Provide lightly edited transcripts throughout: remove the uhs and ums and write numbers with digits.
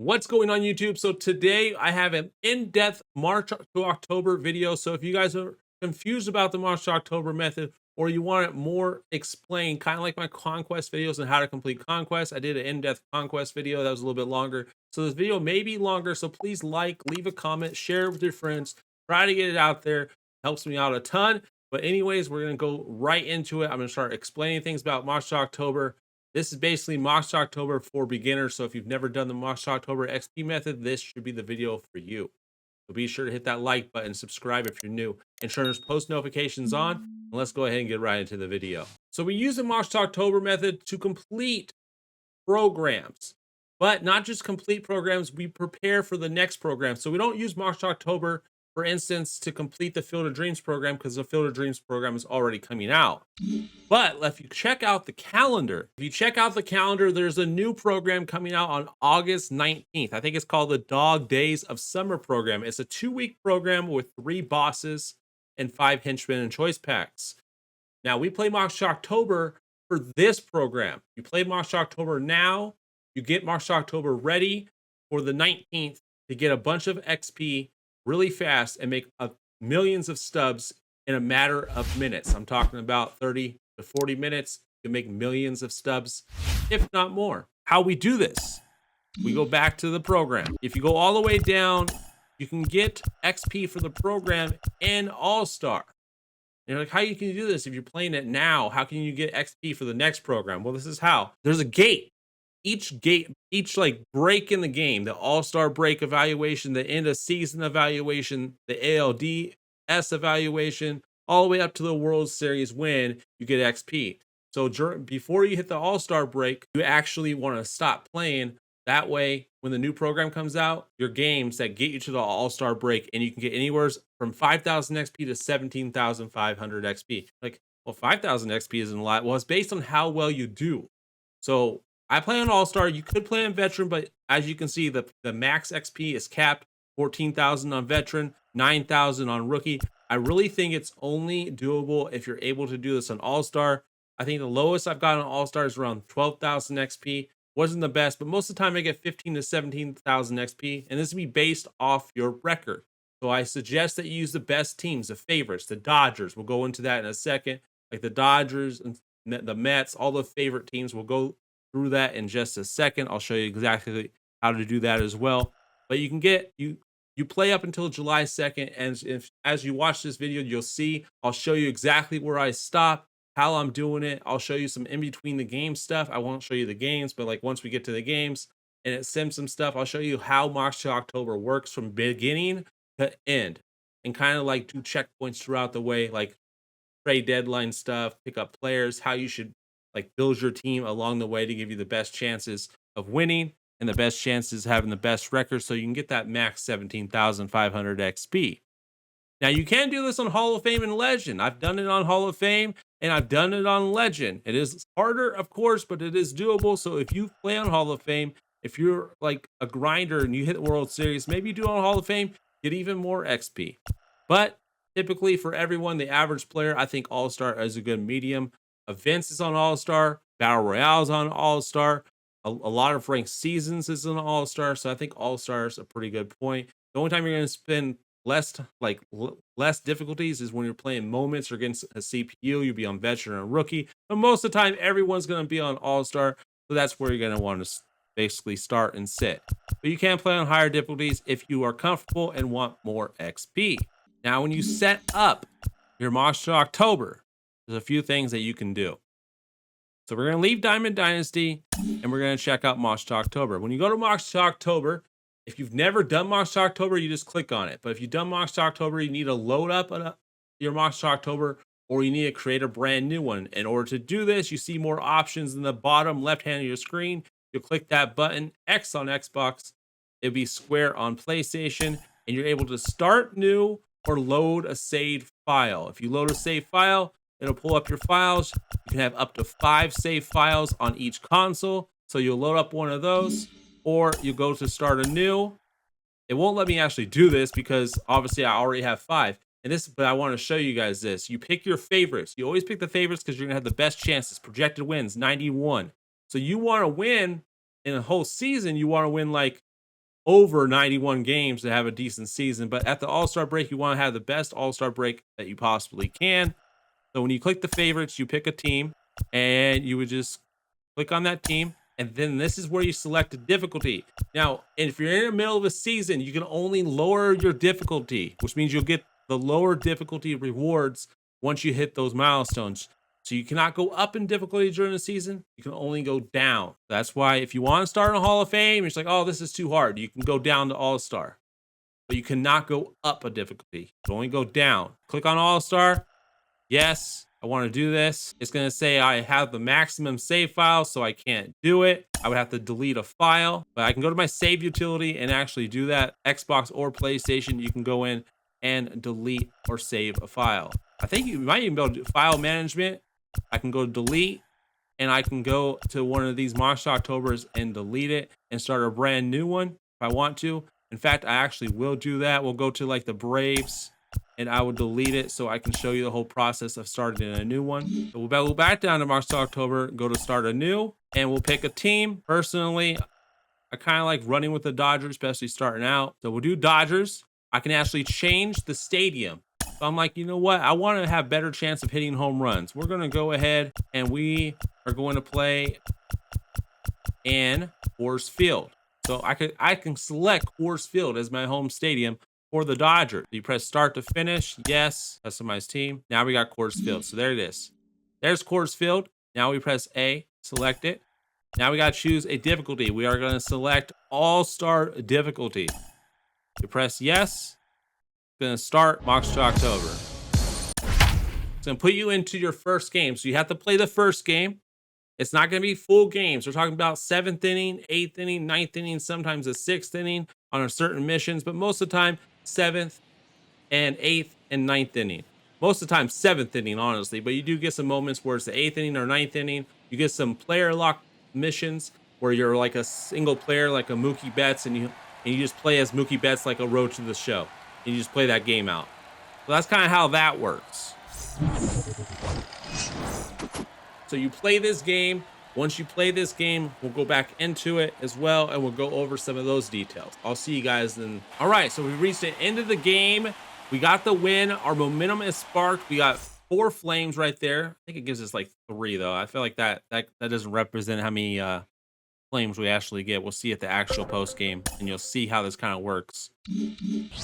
What's going on YouTube? So today I have an in-depth March to October video. So if you guys are confused about the March to October method or you want it more explained, kind of like my conquest videos and how to complete conquest, I did an in-depth conquest video that was a little bit longer. So this video may be longer, so please leave a comment, share it with your friends, try to get it out there. Helps me out a ton. But anyways, we're going to go right into it. I'm going to start explaining things about March to October. This is basically March to October for beginners. So if you've never done the March to October XP method, this should be the video for you. So be sure to hit that like button, subscribe if you're new, and turn those post notifications on. And let's go ahead and get right into the video. So we use the March to October method to complete programs, but not just complete programs. We prepare for the next program. So we don't use March to October, for instance, to complete the Field of Dreams program because the Field of Dreams program is already coming out. But if you check out the calendar, there's a new program coming out on August 19th. I think it's called the Dog Days of Summer program. It's a 2-week program with 3 bosses and 5 henchmen and choice packs. Now we play March to October for this program. You play March to October now, you get March to October ready for the 19th to get a bunch of XP really fast and make millions of stubs in a matter of minutes. I'm talking about 30 to 40 minutes. You can make millions of stubs, if not more. How we do this, we go back to the program. If you go all the way down, you can get XP for the program in All-Star. You're like, how can you do this if you're playing it now? How can you get XP for the next program? Well, this is how. There's a gate. Each like break in the game, the All-Star break evaluation, the end of season evaluation, the ALDS evaluation, all the way up to the World Series win, you get XP. So before you hit the All-Star break, you actually want to stop playing. That way, when the new program comes out, your games that get you to the All-Star break, and you can get anywhere from 5,000 XP to 17,500 XP. Like, well, 5,000 XP isn't a lot. Well, it's based on how well you do. So I play on All-Star. You could play on Veteran, but as you can see, the max XP is capped. 14,000 on Veteran, 9,000 on Rookie. I really think it's only doable if you're able to do this on All-Star. I think the lowest I've got on All-Star is around 12,000 XP. Wasn't the best, but most of the time I get 15 to 17,000 XP, and this will be based off your record. So I suggest that you use the best teams, the favorites, the Dodgers. We'll go into that in a second. Like the Dodgers and the Mets, all the favorite teams. We'll go through that in just a second. I'll show you exactly how to do that as well. But you can get you play up until July 2nd, and as you watch this video, you'll see I'll show you exactly where I stop, how I'm doing it. I'll show you some in between the game stuff. I won't show you the games, but like once we get to the games and it sims some stuff, I'll show you how March to October works from beginning to end, and kind of like do checkpoints throughout the way, like trade deadline stuff, pick up players, how you should like build your team along the way to give you the best chances of winning and the best chances of having the best record, so you can get that max 17,500 XP. Now you can do this on Hall of Fame and Legend. I've done it on Hall of Fame and I've done it on Legend. It is harder, of course, but it is doable. So if you play on Hall of Fame, if you're like a grinder and you hit the World Series, maybe you do on Hall of Fame, get even more XP. But typically for everyone, the average player, I think All-Star is a good medium. Events is on All-Star, Battle Royale is on All-Star. A lot of ranked seasons is an All-Star, so I think All-Star is a pretty good point. The only time you're going to spend less difficulties is when you're playing moments or against a CPU. You'll be on Veteran or Rookie, but most of the time everyone's going to be on All-Star, so that's where you're going to want to basically start and sit. But you can play on higher difficulties if you are comfortable and want more XP. Now, when you set up your March to October, there's a few things that you can do. So we're going to leave Diamond Dynasty and we're going to check out March to October. When you go to March to October, if you've never done March to October, you just click on it. But if you've done March to October, you need to load up your March to October, or you need to create a brand new one. In order to do this, you see more options in the bottom left hand of your screen. You'll click that button, X on Xbox. It'll be square on PlayStation, and you're able to start new or load a saved file. If you load a saved file, it'll pull up your files. You can have up to 5 save files on each console. So you'll load up one of those, or you go to start a new. It won't let me actually do this because obviously I already have 5. But I want to show you guys this. You pick your favorites. You always pick the favorites because you're gonna have the best chances. Projected wins, 91. So you want to win in a whole season. You want to win like over 91 games to have a decent season. But at the All-Star break, you want to have the best All-Star break that you possibly can. So when you click the favorites, you pick a team, and you would just click on that team, and then this is where you select a difficulty. Now, if you're in the middle of a season, you can only lower your difficulty, which means you'll get the lower difficulty rewards once you hit those milestones. So you cannot go up in difficulty during the season. You can only go down. That's why if you want to start in a Hall of Fame, it's like, oh, this is too hard. You can go down to All-Star. But you cannot go up a difficulty. You can only go down. Click on All-Star. Yes, I want to do this. It's going to say I have the maximum save file, so I can't do it. I would have to delete a file, but I can go to my save utility and actually do that. Xbox or PlayStation, you can go in and delete or save a file. I think you might even be able to do file management. I can go delete, and I can go to one of these March Octobers and delete it and start a brand new one if I want to. In fact, I actually will do that. We'll go to like the Braves, and I will delete it so I can show you the whole process of starting a new one. So we'll go back down to March to October, go to start a new, and we'll pick a team. Personally, I kind of like running with the Dodgers, especially starting out. So we'll do Dodgers. I can actually change the stadium. So I'm like, you know what? I want to have better chance of hitting home runs. We're going to go ahead and we are going to play in Coors Field. So I can select Coors Field as my home stadium for the Dodgers. You press start to finish. Yes, customize team. Now we got Coors Field. So there it is. There's Coors Field. Now we press A, select it. Now we got to choose a difficulty. We are going to select All-Star difficulty. You press yes. It's going to start March to October. It's going to put you into your first game. So you have to play the first game. It's not going to be full games. We're talking about 7th inning, 8th inning, 9th inning, sometimes a 6th inning on certain missions, but most of the time, 7th and 8th and 9th inning. Most of the time, 7th inning, honestly, but you do get some moments where it's the 8th inning or 9th inning. You get some player lock missions where you're like a single player, like a Mookie Betts, and you just play as Mookie Betts like a road to the show. And you just play that game out. So that's kind of how that works. So you play this game. Once you play this game, we'll go back into it as well, and we'll go over some of those details. I'll see you guys then. All right, so we reached the end of the game. We got the win. Our momentum is sparked. We got 4 flames right there. I think it gives us like 3, though. I feel like that doesn't represent how many flames we actually get. We'll see at the actual post game, and you'll see how this kind of works.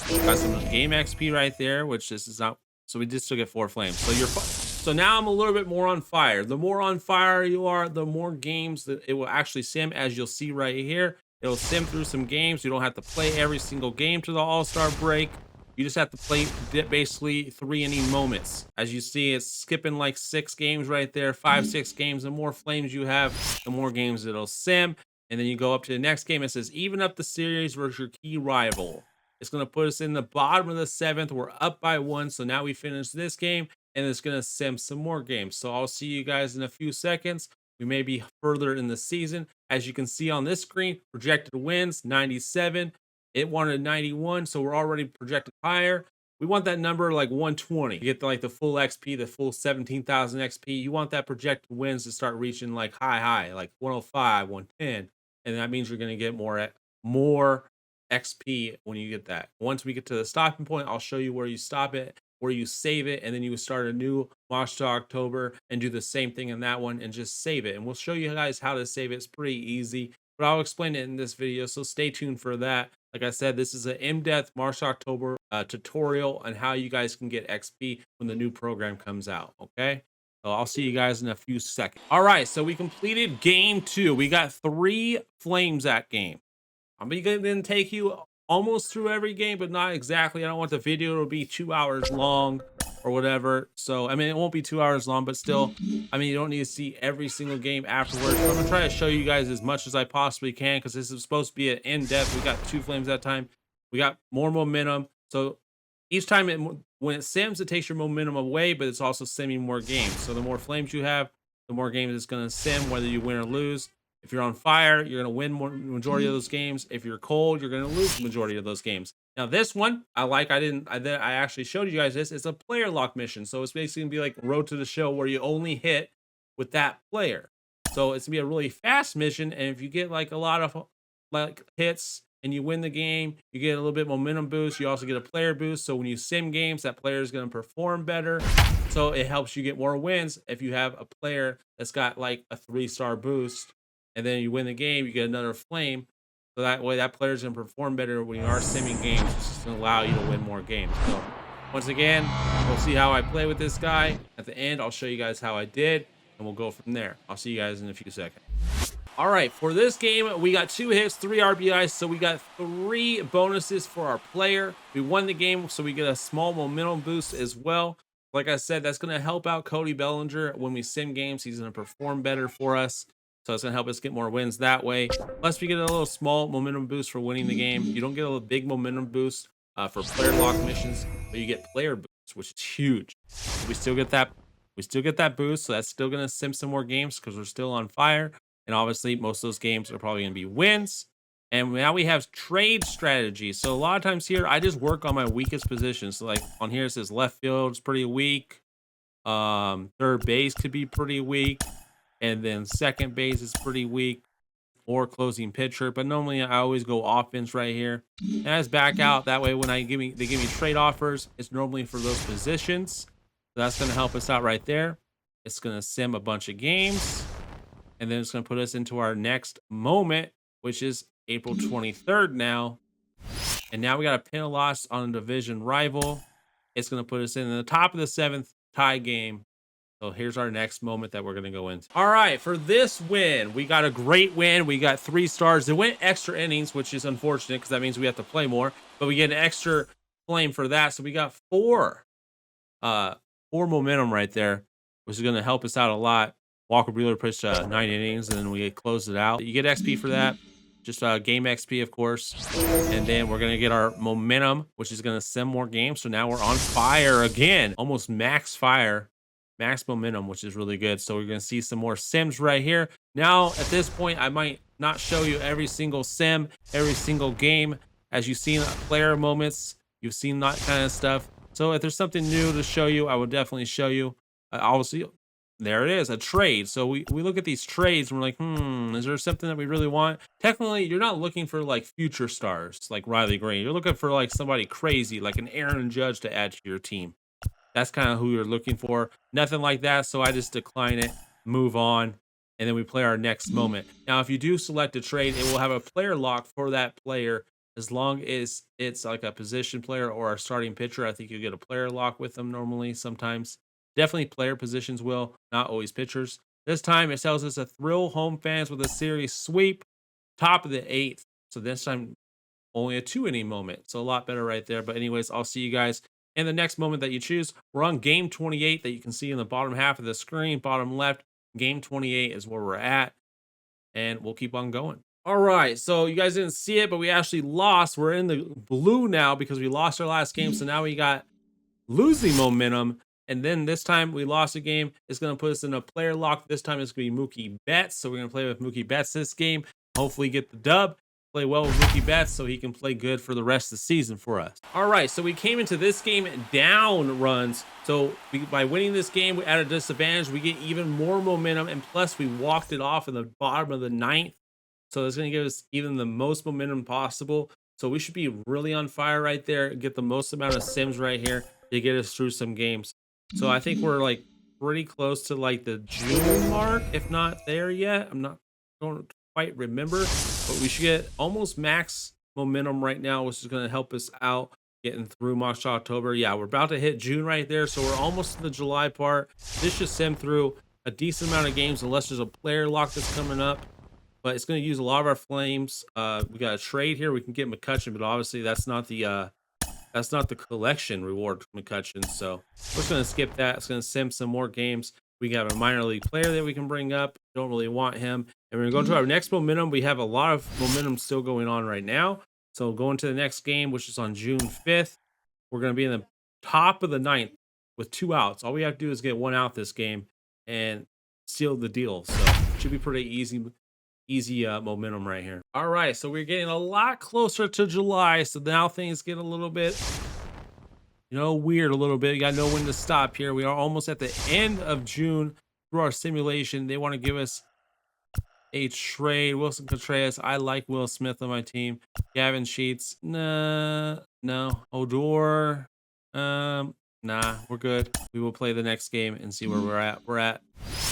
Got some game XP right there, which this is not. So we did still get 4 flames. So now I'm a little bit more on fire. The more on fire you are, the more games that it will actually sim, as you'll see right here. It'll sim through some games. You don't have to play every single game to the All-Star break. You just have to play basically 3 inning moments. As you see, it's skipping like 6 games right there, 5, 6 games. The more flames you have, the more games it'll sim. And then you go up to the next game. It says, even up the series versus your key rival. It's going to put us in the bottom of the 7th. We're up by 1. So now we finish this game, and it's going to sim some more games. So I'll see you guys in a few seconds. We may be further in the season. As you can see on this screen, projected wins, 97. It wanted 91, so we're already projected higher. We want that number like 120. You get like the full XP, the full 17,000 XP. You want that projected wins to start reaching like high, like 105, 110. And that means you're going to get more XP when you get that. Once we get to the stopping point, I'll show you where you stop it, where you save it, and then you start a new March to October and do the same thing in that one and just save it. And we'll show you guys how to save it. It's pretty easy, but I'll explain it in this video, so stay tuned for that. Like I said, this is an in-depth March to October tutorial on how you guys can get XP when the new program comes out, okay? So I'll see you guys in a few seconds. All right, so we completed game 2. We got 3 flames that game. I'm going to take you almost through every game, but not exactly. I don't want the video to be 2 hours long or whatever. So, I mean, it won't be 2 hours long, but still, I mean, you don't need to see every single game afterwards. But I'm going to try to show you guys as much as I possibly can, because this is supposed to be an in-depth. We got 2 flames that time. We got more momentum. So each time when it sims, it takes your momentum away, but it's also simming more games. So the more flames you have, the more games it's going to sim, whether you win or lose. If you're on fire, you're going to win majority of those games. If you're cold, you're going to lose the majority of those games. Now, this one, I actually showed you guys this. It's a player lock mission. So it's basically going to be like Road to the Show, where you only hit with that player. So it's going to be a really fast mission. And if you get like a lot of like hits, and you win the game, you get a little bit momentum boost. You also get a player boost. So when you sim games, that player is going to perform better. So it helps you get more wins if you have a player that's got like a 3-star boost, and then you win the game, you get another flame. So that way, that player's gonna perform better when you are simming games. It's just gonna allow you to win more games. So once again, we'll see how I play with this guy. At the end, I'll show you guys how I did, and we'll go from there. I'll see you guys in a few seconds. All right, for this game, we got 2 hits, 3 RBIs, so we got 3 bonuses for our player. We won the game, so we get a small momentum boost as well. Like I said, that's going to help out Cody Bellinger when we sim games. He's going to perform better for us, so it's going to help us get more wins that way. Plus, we get a little small momentum boost for winning the game. You don't get a big momentum boost for player lock missions, but you get player boost, which is huge. We still get that. We still get that boost, so that's still going to sim some more games because we're still on fire. And obviously, most of those games are probably going to be wins. And now we have trade strategy. So a lot of times here, I just work on my weakest positions. So like on here, it says left field is pretty weak. Third base could be pretty weak. And then second base is pretty weak. Or closing pitcher. But normally, I always go offense right here. And I just back out. That way, when they give me trade offers, it's normally for those positions. So that's going to help us out right there. It's going to sim a bunch of games. And then it's going to put us into our next moment, which is April 23rd now. And now we got a pin or loss on a division rival. It's going to put us in the top of the 7th tie game. So here's our next moment that we're going to go into. All right, for this win, we got a great win. We got 3 stars. It went extra innings, which is unfortunate because that means we have to play more. But we get an extra flame for that. So we got 4 momentum right there, which is going to help us out a lot. Walker Buehler pitched 9 innings, and then we closed it out. You get XP for that, just game XP, of course. And then we're going to get our momentum, which is going to sim more games. So now we're on fire again, almost max fire, max momentum, which is really good. So we're going to see some more sims right here. Now, at this point, I might not show you every single sim, every single game. As you've seen player moments, you've seen that kind of stuff. So if there's something new to show you, I will definitely show you. Obviously, there it is, a trade. So we look at these trades and we're like, is there something that we really want? Technically, you're not looking for like future stars like Riley Green. You're looking for like somebody crazy, like an Aaron Judge to add to your team. That's kind of who you're looking for. Nothing like that. So I just decline it, move on, and then we play our next moment. Now, if you do select a trade, it will have a player lock for that player as long as it's like a position player or a starting pitcher. I think you get a player lock with them normally sometimes. Definitely player positions will, not always pitchers. This time it tells us to thrill home fans with a series sweep, top of the 8th. So this time only a 2-inning moment. So a lot better right there. But anyways, I'll see you guys in the next moment that you choose. We're on game 28 that you can see in the bottom half of the screen, bottom left. Game 28 is where we're at. And we'll keep on going. All right, so you guys didn't see it, but we actually lost. We're in the blue now because we lost our last game. So now we got losing momentum. And then this time we lost a game. It's going to put us in a player lock. This time it's going to be Mookie Betts. So we're going to play with Mookie Betts this game. Hopefully get the dub. Play well with Mookie Betts so he can play good for the rest of the season for us. All right, so we came into this game down runs. So by winning this game at a disadvantage, we get even more momentum. And plus we walked it off in the bottom of the 9th. So it's going to give us even the most momentum possible. So we should be really on fire right there. Get the most amount of sims right here to get us through some games. So I think we're like pretty close to like the June mark, if not there yet. Don't quite remember, but we should get almost max momentum right now, which is going to help us out getting through March to October. Yeah, we're about to hit June right there. So we're almost to the July part. This should sim through a decent amount of games unless there's a player lock that's coming up. But it's going to use a lot of our flames. We got a trade here. We can get McCutcheon, but obviously that's not the collection reward for McCutcheon. So we're just going to skip that. It's going to sim some more games. We got a minor league player that we can bring up. Don't really want him. And we're going to go to our next momentum. We have a lot of momentum still going on right now. So going to the next game, which is on June 5th, we're going to be in the top of the 9th with 2 outs. All we have to do is get 1 out this game and seal the deal. So it should be pretty easy momentum right here. All right, so we're getting a lot closer to July. So now things get a little bit, weird a little bit. You got to know when to stop here. We are almost at the end of June through our simulation. They want to give us a trade. Wilson Contreras. I like Will Smith on my team. Gavin Sheets. Nah, no. Odor. Nah, we're good. We will play the next game and see where we're at. We're at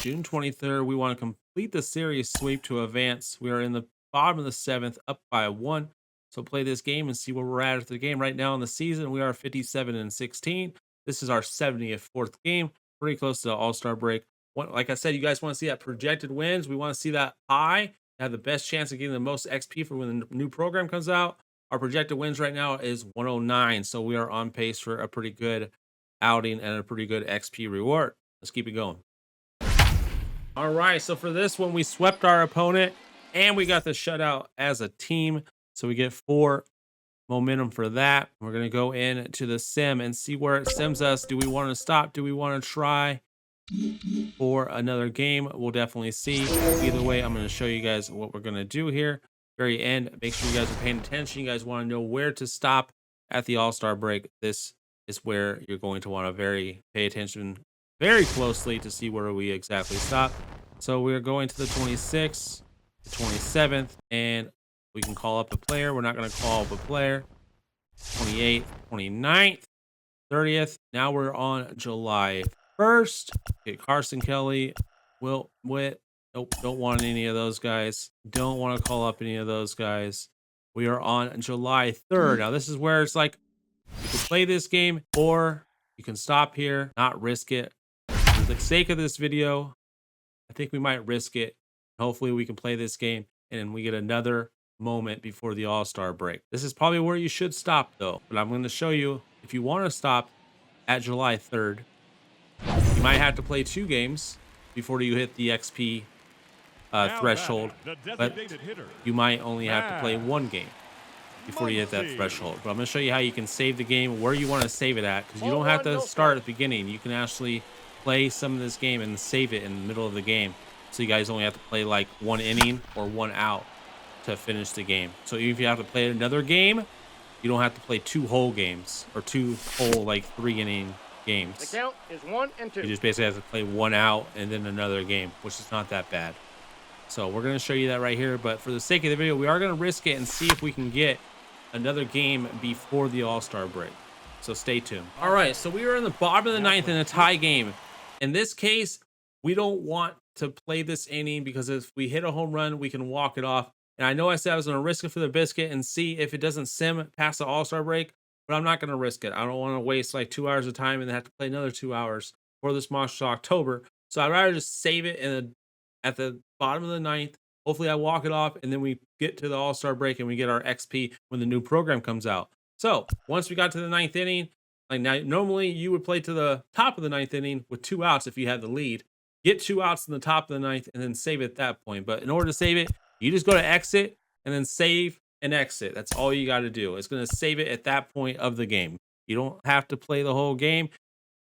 June 23rd. We want to complete the series sweep to advance. We are in the bottom of the 7th, up by 1. So play this game and see where we're at after the game. Right now in the season, we are 57-16. This is our 70th fourth game. Pretty close to the All-Star break. Like I said, you guys want to see that projected wins. We want to see that high, have the best chance of getting the most XP for when the new program comes out. Our projected wins right now is 109. So we are on pace for a pretty good outing and a pretty good XP reward. Let's keep it going. All right. So for this one, we swept our opponent and we got the shutout as a team. So we get 4 momentum for that. We're going to go into the sim and see where it sims us. Do we want to stop? Do we want to try for another game? We'll definitely see. Either way, I'm going to show you guys what we're going to do here. Very end. Make sure you guys are paying attention. You guys want to know where to stop at the All-Star break. This is where you're going to want to pay attention very closely to see where we exactly stop. So we're going to the 26th, the 27th, and we can call up a player. We're not going to call up a player. 28th, 29th, 30th. Now we're on July 1st. Get Carson Kelly, Will Witt. Nope, don't want any of those guys. Don't want to call up any of those guys. We are on July 3rd. Now this is where it's like you can play this game or you can stop here, not risk it. For the sake of this video, I think we might risk it. Hopefully we can play this game and we get another moment before the All-Star break. This is probably where you should stop though, but I'm going to show you if you want to stop at July 3rd, you might have to play 2 games before you hit the XP threshold, but you might only have to play 1 game before you hit that threshold. But I'm going to show you how you can save the game, where you want to save it at, because you don't have to start at the beginning. You can actually play some of this game and save it in the middle of the game. So you guys only have to play like 1 inning or 1 out to finish the game. So even if you have to play another game, you don't have to play 2 whole games or 2 whole like 3-inning games. The count is 1 and 2. You just basically have to play 1 out and then another game, which is not that bad. So we're going to show you that right here. But for the sake of the video, we are going to risk it and see if we can get another game before the All-Star break. So stay tuned. All right, so we are in the bottom of the 9th in a tie game. In this case, we don't want to play this inning because if we hit a home run, we can walk it off. And I know I said I was going to risk it for the biscuit and see if it doesn't sim past the All-Star break, but I'm not going to risk it. I don't want to waste like 2 hours of time and then have to play another 2 hours for this March to October. So I'd rather just save it at the bottom of the 9th. Hopefully I walk it off and then we get to the All-Star break and we get our XP when the new program comes out. So once we got to the 9th inning, like now, normally you would play to the top of the 9th inning with 2 outs if you had the lead. Get 2 outs in the top of the 9th and then save it at that point. But in order to save it, you just go to exit and then save and exit. That's all you got to do. It's going to save it at that point of the game. You don't have to play the whole game.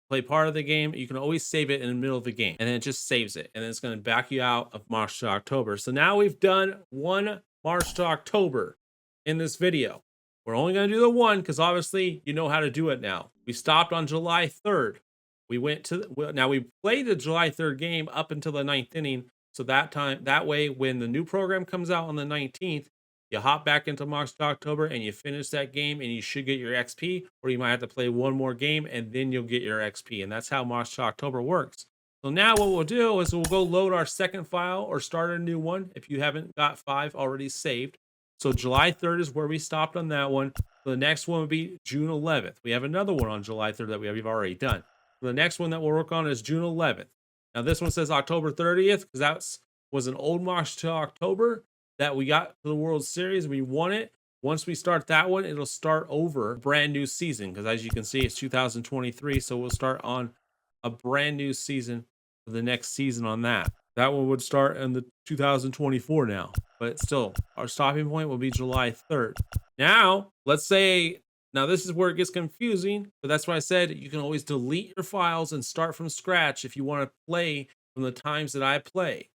Play part of the game. You can always save it in the middle of the game. And then it just saves it. And then it's going to back you out of March to October. So now we've done 1 March to October in this video. We're only going to do the 1 because obviously you know how to do it now. We stopped on July 3rd. We went to now we played the July 3rd game up until the 9th inning. So that way, when the new program comes out on the 19th, you hop back into March to October and you finish that game and you should get your XP, or you might have to play 1 more game and then you'll get your XP. And that's how March to October works. So now what we'll do is we'll go load our second file or start a new one if you haven't got 5 already saved. So July 3rd is where we stopped on that one. So the next one would be June 11th. We have another one on July 3rd that we've already done. So the next one that we'll work on is June 11th. Now this one says October 30th because that was an old March to October that we got to the World Series. We won it. Once we start that one, it'll start over a brand new season because as you can see, it's 2023. So we'll start on a brand new season for the next season on that. That one would start in the 2024 now, but still our stopping point will be July 3rd. Now, let's say, now this is where it gets confusing, but that's why I said you can always delete your files and start from scratch if you want to play from the times that I play.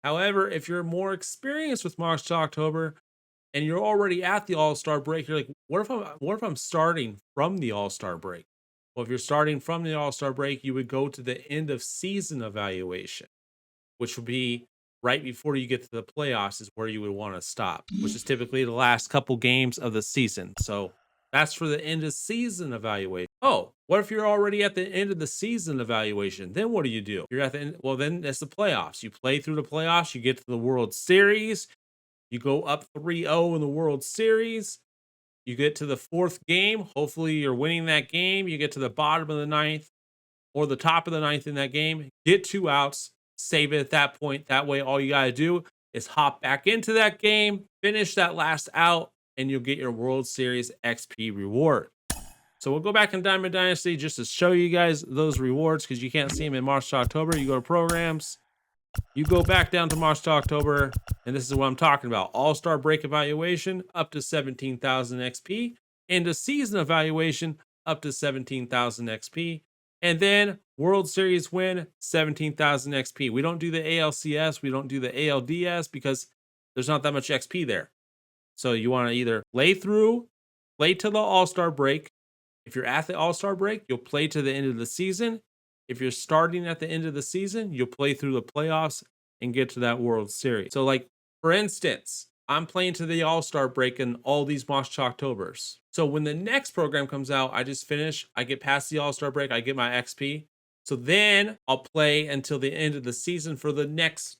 However, if you're more experienced with March to October and you're already at the All-Star break, you're like, what if I'm starting from the All-Star break? Well, if you're starting from the All-Star break, you would go to the end of season evaluation, which would be right before you get to the playoffs is where you would want to stop, which is typically the last couple games of the season. So that's for the end of season evaluation. Oh, what if you're already at the end of the season evaluation? Then what do? You're at the end. Well, then it's the playoffs. You play through the playoffs, you get to the World Series, you go up 3-0 in the World Series. You get to the fourth game. Hopefully, you're winning that game. You get to the bottom of the ninth or the top of the ninth in that game. Get 2 outs. Save it at that point. That way, all you got to do is hop back into that game, finish that last out, and you'll get your World Series XP reward. So we'll go back in Diamond Dynasty just to show you guys those rewards because you can't see them in March to October. You go to Programs. You go back down to March to October, and this is what I'm talking about. All-Star Break Evaluation, up to 17,000 XP. End of Season Evaluation, up to 17,000 XP. And then World Series win, 17,000 XP. We don't do the ALCS, we don't do the ALDS because there's not that much XP there. So you want to either play to the All-Star Break. If you're at the All-Star Break, you'll play to the end of the season. If you're starting at the end of the season, you'll play through the playoffs and get to that World Series. So like, for instance, I'm playing to the All-Star Break in all these March to Octobers. So when the next program comes out, I just finish, I get past the All-Star Break, I get my XP. So then I'll play until the end of the season for the next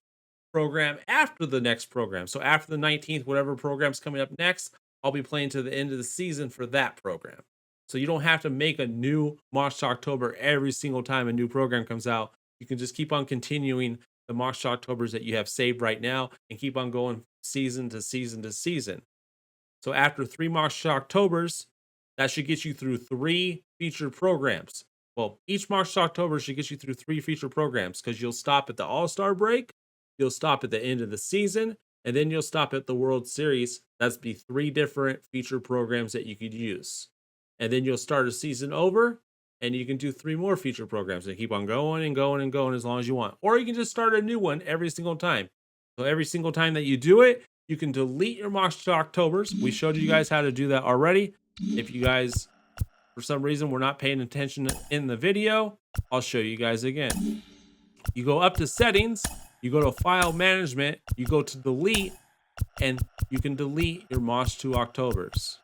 program after the next program. So after the 19th, whatever program's coming up next, I'll be playing to the end of the season for that program. So you don't have to make a new March to October every single time a new program comes out. You can just keep on continuing the March to Octobers that you have saved right now and keep on going season to season to season. So after 3 March to Octobers, that should get you through 3 featured programs. Well, each March to October should get you through 3 featured programs because you'll stop at the All-Star Break, you'll stop at the end of the season, and then you'll stop at the World Series. That's be 3 different featured programs that you could use. And then you'll start a season over and you can do 3 more feature programs and keep on going and going and going as long as you want. Or you can just start a new one every single time. So every single time that you do it, you can delete your March to Octobers. We showed you guys how to do that already. If you guys, for some reason, were not paying attention in the video, I'll show you guys again. You go up to Settings, you go to File Management, you go to Delete, and you can delete your March to Octobers.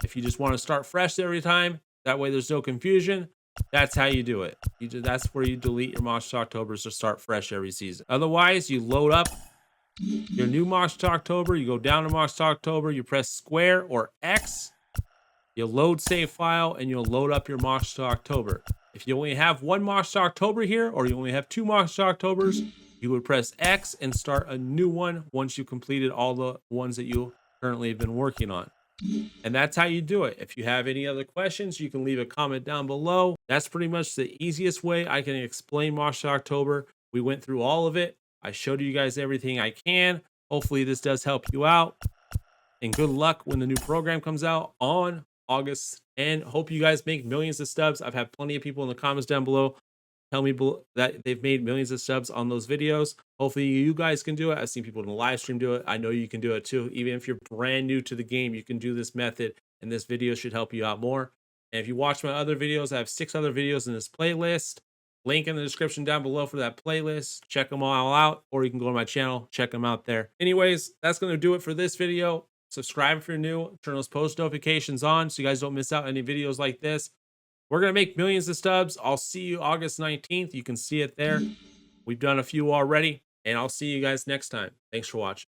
If you just want to start fresh every time, that way there's no confusion, that's how you do it. That's where you delete your March to Octobers to start fresh every season. Otherwise, you load up your new March to October, you go down to March to October, you press square or X, you load save file, and you'll load up your March to October. If you only have 1 March to October here, or you only have 2 March to Octobers, you would press X and start a new one once you completed all the ones that you currently have been working on. And that's how you do it. If you have any other questions, you can leave a comment down below. That's pretty much the easiest way I can explain March to October. We went through all of it. I showed you guys everything I can. Hopefully this does help you out. And good luck when the new program comes out on August. And hope you guys make millions of stubs. I've had plenty of people in the comments down below tell me that they've made millions of subs on those videos. Hopefully you guys can do it. I've seen people in the live stream do it. I know you can do it too. Even if you're brand new to the game, you can do this method, and this video should help you out more. And if you watch my other videos, I have 6 other videos in this playlist. Link in the description down below for that playlist. Check them all out, or you can go to my channel, check them out there. Anyways, that's going to do it for this video. Subscribe if you're new. Turn those post notifications on so you guys don't miss out any videos like this. We're going to make millions of stubs. I'll see you August 19th. You can see it there. We've done a few already, and I'll see you guys next time. Thanks for watching.